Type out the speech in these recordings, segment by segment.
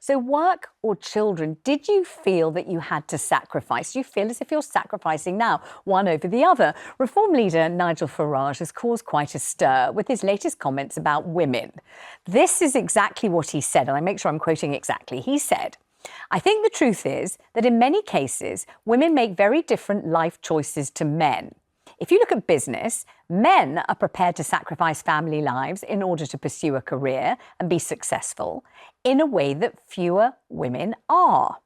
So work or children, did you feel that you had to sacrifice? Do you feel as if you're sacrificing now, one over the other? Reform leader Nigel Farage has caused quite a stir with his latest comments about women. This is exactly what he said, and I make sure I'm quoting exactly. He said, "I think the truth is that in many cases, women make very different life choices to men. If you look at business, men are prepared to sacrifice family lives in order to pursue a career and be successful in a way that fewer women are."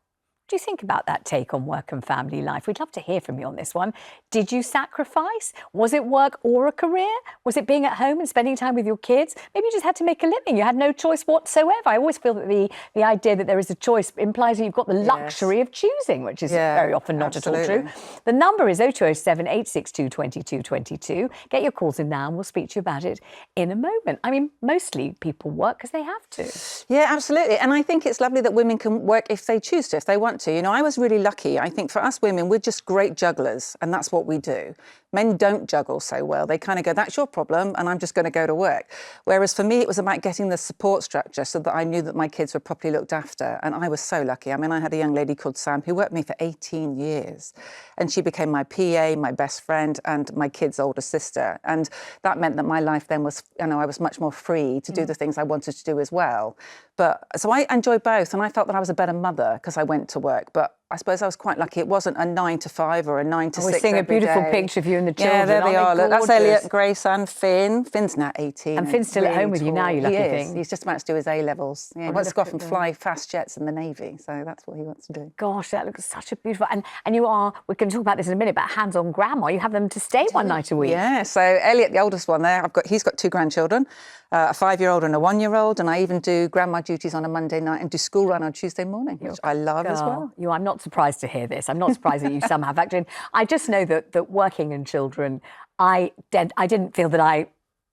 What do you think about that take on work and family life? We'd love to hear from you on this one. Did you sacrifice? Was it work or a career? Was it being at home and spending time with your kids? Maybe you just had to make a living. You had no choice whatsoever. I always feel that the idea that there is a choice implies that you've got the luxury of choosing, which is very often not at all true. The number is 0207 862 2222. Get your calls in now and we'll speak to you about it in a moment. I mean, mostly people work because they have to. Yeah, absolutely. And I think it's lovely that women can work if they choose to, if they want to. You know, I was really lucky. I think for us women, we're just great jugglers, and that's what we do. Men don't juggle so well. They kind of go, that's your problem, and I'm just going to go to work. Whereas for me, it was about getting the support structure so that I knew that my kids were properly looked after. And I was so lucky. I mean, I had a young lady called Sam who worked with me for 18 years. And she became my PA, my best friend, and my kid's older sister. And that meant that my life then was, you know, I was much more free to do the things I wanted to do as well. But so I enjoyed both, and I felt that I was a better mother because I went to work. But I suppose I was quite lucky. It wasn't a 9 to 5 or a 9 to 6 We're seeing a beautiful picture of you and the children. Yeah, there they are. Look, that's gorgeous? Elliot, Grace and Finn. Finn's now 18. And Finn's still at home with you now, you lucky thing. He's just about to do his A-levels. Yeah, he wants to go off and fly fast jets in the Navy, so that's what he wants to do. Gosh, that looks such a beautiful... And you are, we're going to talk about this in a minute, but hands-on grandma. You have them to stay one night a week. Yeah, so Elliot, the oldest one there, he's got 2 grandchildren, a 5-year-old and a 1-year-old, and I even do grandma duties on a Monday night and do school run on Tuesday morning, which I love as well. I'm not surprised to hear this. I'm not surprised that you somehow factor in. I just know that working in children, I didn't feel that I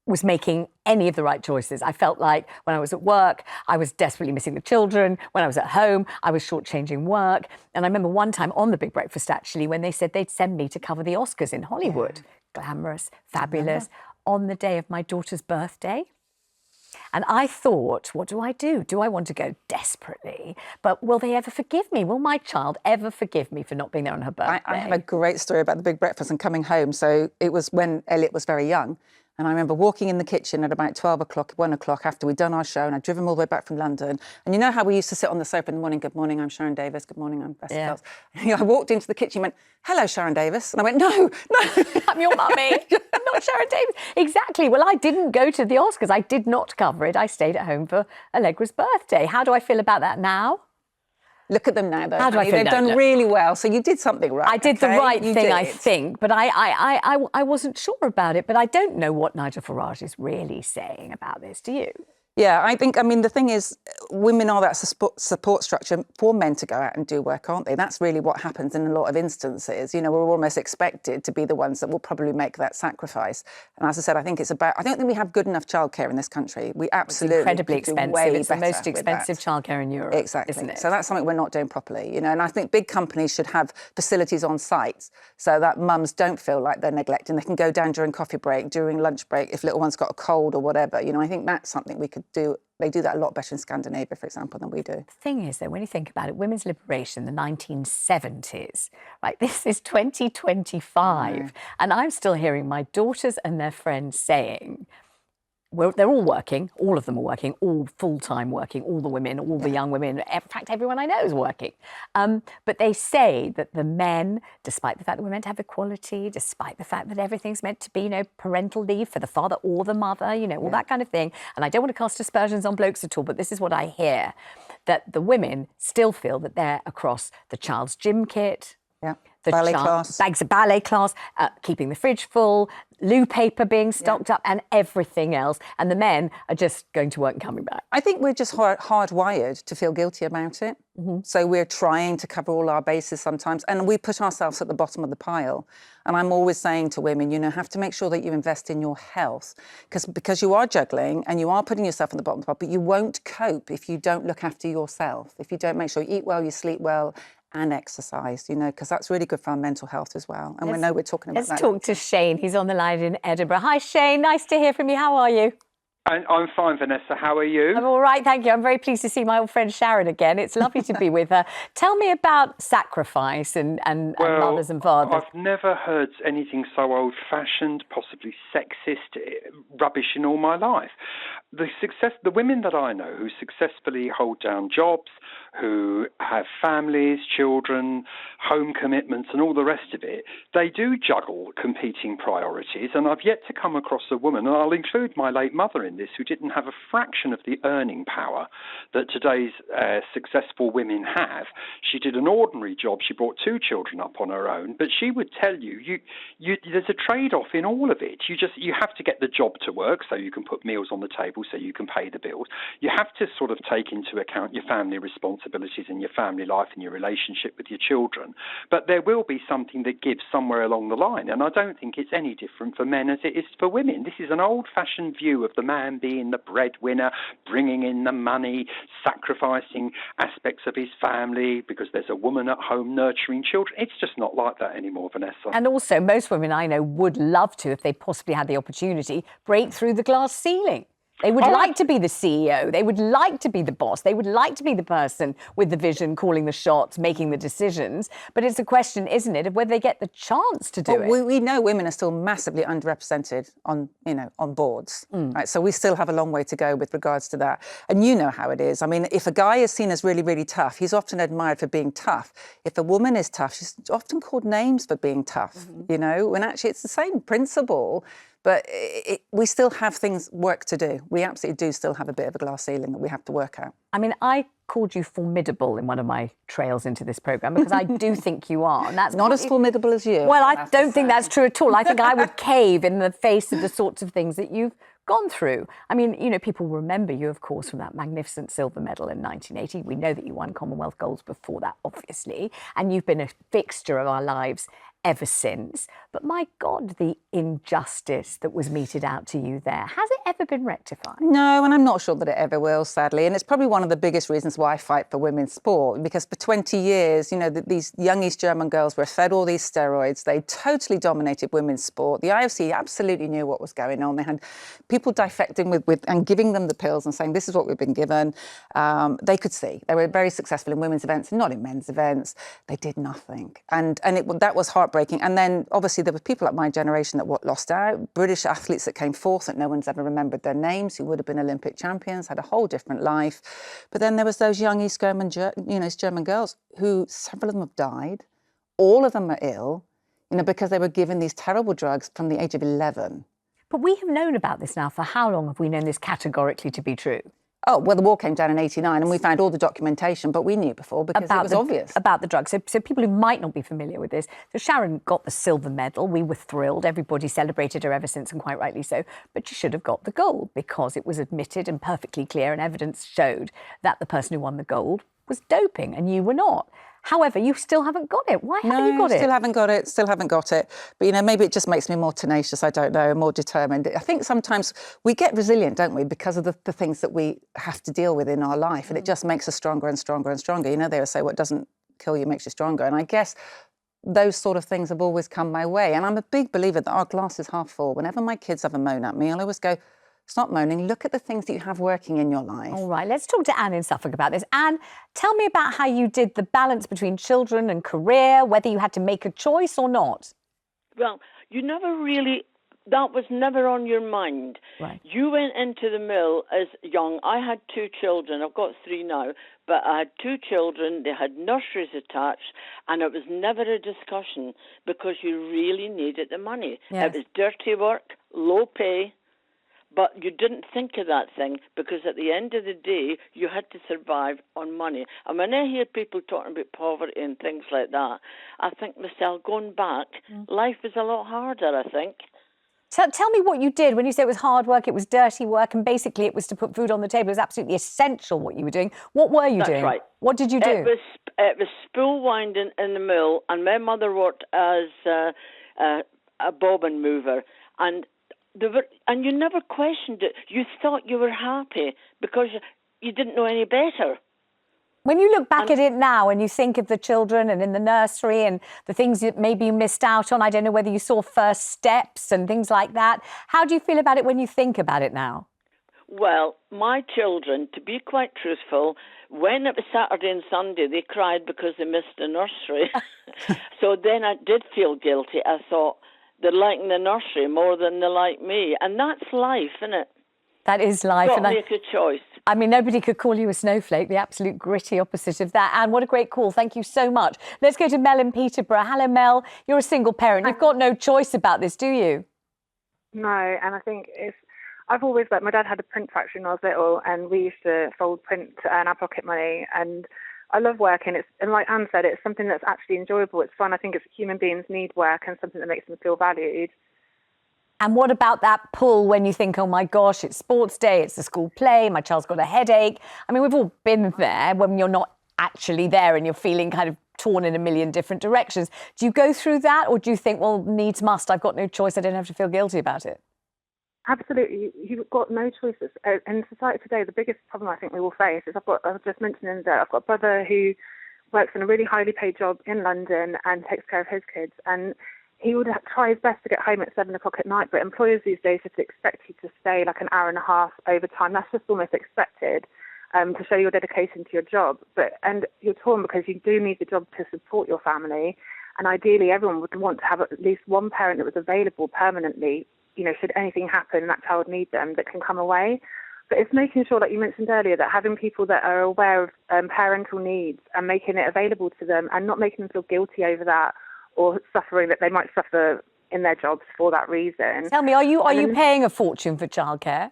was making any of the right choices. I felt like when I was at work, I was desperately missing the children. When I was at home, I was shortchanging work. And I remember one time on The Big Breakfast, actually, when they said they'd send me to cover the Oscars in Hollywood. Glamorous, fabulous, on the day of my daughter's birthday. And I thought, what do I do? Do I want to go desperately? But will they ever forgive me? Will my child ever forgive me for not being there on her birthday? I have a great story about The Big Breakfast and coming home. So it was when Elliot was very young. And I remember walking in the kitchen at about 12 o'clock, 1 o'clock after we'd done our show, and I'd driven all the way back from London. And you know how we used to sit on the sofa in the morning, good morning, I'm Sharron Davies, good morning, I'm Vanessa. Yeah. I walked into the kitchen and went, hello, Sharron Davies. And I went, no. I'm your mummy. I'm not Sharron Davies. Exactly. Well, I didn't go to the Oscars. I did not cover it. I stayed at home for Allegra's birthday. How do I feel about that now? Look at them now, though. How do I feel? They've done really well, so you did something right. I did the right thing, I think, but I wasn't sure about it. But I don't know what Nigel Farage is really saying about this. Do you? Yeah, I mean, the thing is, women are that support structure for men to go out and do work, aren't they? That's really what happens in a lot of instances. You know, we're almost expected to be the ones that will probably make that sacrifice. And as I said, I don't think we have good enough childcare in this country. We absolutely it's incredibly expensive. It's the most expensive childcare in Europe. Exactly. Isn't it? So that's something we're not doing properly, you know. And I think big companies should have facilities on site so that mums don't feel like they're neglected. They can go down during coffee break, during lunch break, if little one's got a cold or whatever. You know, I think that's something we could do. They do that a lot better in Scandinavia, for example, than we do. The thing is, though, when you think about it, women's liberation in the 1970s, right, this is 2025, and I'm still hearing my daughters and their friends saying, well, they're all working, all of them are working, all full-time working, all the women, all the young women, in fact, everyone I know is working. But they say that the men, despite the fact that we're meant to have equality, despite the fact that everything's meant to be, you know, parental leave for the father or the mother, you know, all that kind of thing. And I don't want to cast aspersions on blokes at all, but this is what I hear, that the women still feel that they're across the child's gym kit, the ballet class, bags of ballet class, keeping the fridge full, loo paper being stocked up, and everything else. And the men are just going to work and coming back. I think we're just hardwired to feel guilty about it. So we're trying to cover all our bases sometimes, and we put ourselves at the bottom of the pile. And I'm always saying to women, you know, have to make sure that you invest in your health, because you are juggling and you are putting yourself at the bottom of the pile, but you won't cope if you don't look after yourself, if you don't make sure you eat well, you sleep well, and exercise, you know, because that's really good for our mental health as well. And we know we're talking about that. Let's talk to Shane. He's on the line in Edinburgh. Hi, Shane. Nice to hear from you. How are you? And I'm fine, Vanessa. How are you? I'm all right, thank you. I'm very pleased to see my old friend Sharron again. It's lovely to be with her. Tell me about sacrifice and mothers and fathers. I've never heard anything so old-fashioned, possibly sexist, rubbish in all my life. The women that I know who successfully hold down jobs, who have families, children, home commitments, and all the rest of it, they do juggle competing priorities. And I've yet to come across a woman, and I'll include my late mother in this, who didn't have a fraction of the earning power that today's successful women have. She did an ordinary job. She brought 2 children up on her own, but she would tell you, there's a trade-off in all of it. You have to get the job to work so you can put meals on the table, so you can pay the bills. You have to sort of take into account your family responsibilities and your family life and your relationship with your children. But there will be something that gives somewhere along the line, and I don't think it's any different for men as it is for women. This is an old-fashioned view of the man being the breadwinner, bringing in the money, sacrificing aspects of his family because there's a woman at home nurturing children. It's just not like that anymore, Vanessa. And also, most women I know would love to, if they possibly had the opportunity, break through the glass ceiling. They would like to be the CEO. They would like to be the boss. They would like to be the person with the vision, calling the shots, making the decisions. But it's a question, isn't it, of whether they get the chance to do it. We know women are still massively underrepresented on boards. Right? So we still have a long way to go with regards to that. And you know how it is. I mean, if a guy is seen as really, really tough, he's often admired for being tough. If a woman is tough, she's often called names for being tough, when actually it's the same principle. But we still have work to do. We absolutely do still have a bit of a glass ceiling that we have to work out. I mean, I called you formidable in one of my trails into this programme because I do think you are. And that's not as formidable as you. Well, I don't think that's true at all. I think I would cave in the face of the sorts of things that you've gone through. I mean, people remember you, of course, from that magnificent silver medal in 1980. We know that you won Commonwealth golds before that, obviously, and you've been a fixture of our lives ever since. But my God, the injustice that was meted out to you there, has it ever been rectified? No, and I'm not sure that it ever will, sadly. And it's probably one of the biggest reasons why I fight for women's sport, because for 20 years, these young East German girls were fed all these steroids. They totally dominated women's sport. The IOC absolutely knew what was going on. They had people dissecting with and giving them the pills and saying, this is what we've been given. They could see. They were very successful in women's events and not in men's events. They did nothing. And that was heartbreaking. And then, obviously, there were people like my generation that lost out, British athletes that came fourth that no one's ever remembered their names, who would have been Olympic champions, had a whole different life. But then there was those young East German girls who, several of them have died. All of them are ill, because they were given these terrible drugs from the age of 11. But we have known about this now. For how long have we known this categorically to be true? Oh, well, the war came down in 89 and we found all the documentation, but we knew before because it was obvious. About the drugs. So people who might not be familiar with this, so Sharron got the silver medal. We were thrilled. Everybody celebrated her ever since, and quite rightly so. But she should have got the gold because it was admitted and perfectly clear, and evidence showed that the person who won the gold was doping and you were not. However, you still haven't got it. Why haven't you got it? Still haven't got it. But, maybe it just makes me more tenacious, I don't know, more determined. I think sometimes we get resilient, don't we, because of the things that we have to deal with in our life. And it just makes us stronger and stronger and stronger. They say what doesn't kill you makes you stronger. And I guess those sort of things have always come my way. And I'm a big believer that our glass is half full. Whenever my kids have a moan at me, I'll always go, stop moaning, look at the things that you have working in your life. All right, let's talk to Anne in Suffolk about this. Anne, tell me about how you did the balance between children and career, whether you had to make a choice or not. Well, you never really, that was never on your mind. Right. You went into the mill as young. I had 2 children. I've got 3 now, but I had 2 children. They had nurseries attached, and it was never a discussion because you really needed the money. Yes. It was dirty work, low pay. But you didn't think of that thing because at the end of the day, you had to survive on money. And when I hear people talking about poverty and things like that, I think myself, going back, life is a lot harder, I think. Tell me what you did when you say it was hard work, it was dirty work, and basically it was to put food on the table. It was absolutely essential what you were doing. What were you doing? That's right. What did you do? It was spool winding in the mill, and my mother worked as a bobbin mover. And you never questioned it. You thought you were happy because you didn't know any better. When you look back at it now and you think of the children and in the nursery and the things that maybe you missed out on, I don't know whether you saw first steps and things like that. How do you feel about it when you think about it now? Well, my children, to be quite truthful, when it was Saturday and Sunday, they cried because they missed the nursery. So then I did feel guilty. I thought, they're liking the nursery more than they like me. And that's life, isn't it? That is life. You've got to make a choice. I mean, nobody could call you a snowflake, the absolute gritty opposite of that. And what a great call. Thank you so much. Let's go to Mel in Peterborough. Hello, Mel. You're a single parent. You've got no choice about this, do you? No, and I think I've always my dad had a print factory when I was little, and we used to fold print to earn our pocket money. And I love working. And like Anne said, it's something that's actually enjoyable. It's fun. I think human beings need work and something that makes them feel valued. And what about that pull when you think, oh my gosh, it's sports day, it's a school play, my child's got a headache? I mean, we've all been there when you're not actually there and you're feeling kind of torn in a million different directions. Do you go through that, or do you think, well, needs must, I've got no choice, I don't have to feel guilty about it? Absolutely. You've got no choices. In society today, the biggest problem I think we will face is I was just mentioning that I've got a brother who works in a really highly paid job in London and takes care of his kids. And he would try his best to get home at 7 o'clock at night, but employers these days just expect you to stay like an hour and a half overtime. That's just almost expected to show your dedication to your job. And you're torn because you do need the job to support your family. And ideally, everyone would want to have at least one parent that was available permanently, should anything happen, that child need them, that can come away. But it's making sure, like you mentioned earlier, that having people that are aware of parental needs and making it available to them and not making them feel guilty over that, or suffering that they might suffer in their jobs for that reason. Tell me, are you paying a fortune for childcare?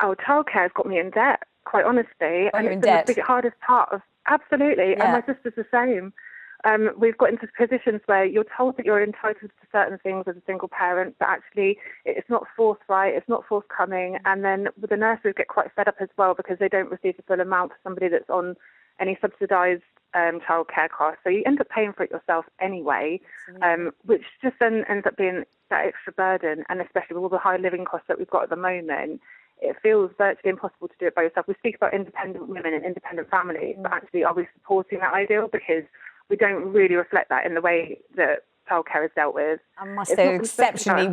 Oh, childcare has got me in debt, quite honestly. Are you it's in been debt? the hardest part of, absolutely, Yeah. and my sister's the same. We've got into positions where you're told that you're entitled to certain things as a single parent, but actually it's not forthright, it's not forthcoming. And then with the nurseries get quite fed up as well because they don't receive the full amount for somebody that's on any subsidised childcare costs. So you end up paying for it yourself anyway, which just then ends up being that extra burden. And especially with all the high living costs that we've got at the moment, it feels virtually impossible to do it by yourself. We speak about independent women and independent families, but actually are we supporting that ideal? Because we don't really reflect that in the way that childcare is dealt with. I must say, exceptionally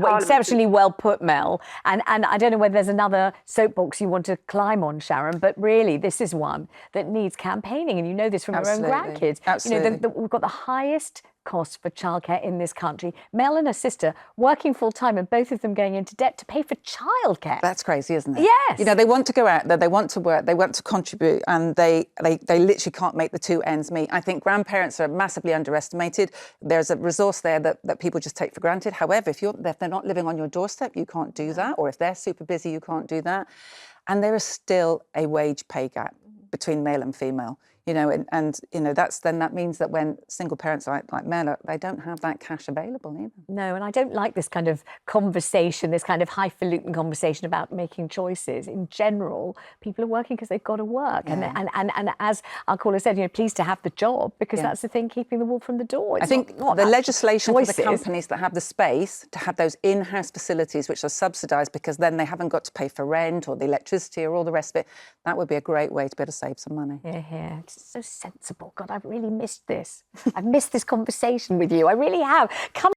well put, Mel. And I don't know whether there's another soapbox you want to climb on, Sharron, but really this is one that needs campaigning. And you know this from your own grandkids. Absolutely. We've got the highest costs for childcare in this country. Mel and her sister working full time and both of them going into debt to pay for childcare. That's crazy, isn't it? Yes. They want to go out there, they want to work, they want to contribute, and they literally can't make the two ends meet. I think grandparents are massively underestimated. There's a resource there that people just take for granted. However, if they're not living on your doorstep, you can't do that. Or if they're super busy, you can't do that. And there is still a wage pay gap between male and female. That means that when single parents like Mel, they don't have that cash available either. No, and I don't like this kind of conversation, this kind of highfalutin conversation about making choices. In general, people are working because they've got to work. Yeah. And as our caller said, pleased to have the job because that's the thing keeping the wolf from the door. I think the legislation for the companies that have the space to have those in-house facilities which are subsidised because then they haven't got to pay for rent or the electricity or all the rest of it, that would be a great way to be able to save some money. Yeah. It's so sensible. God, I've really missed this. I've missed this conversation with you. I really have. Come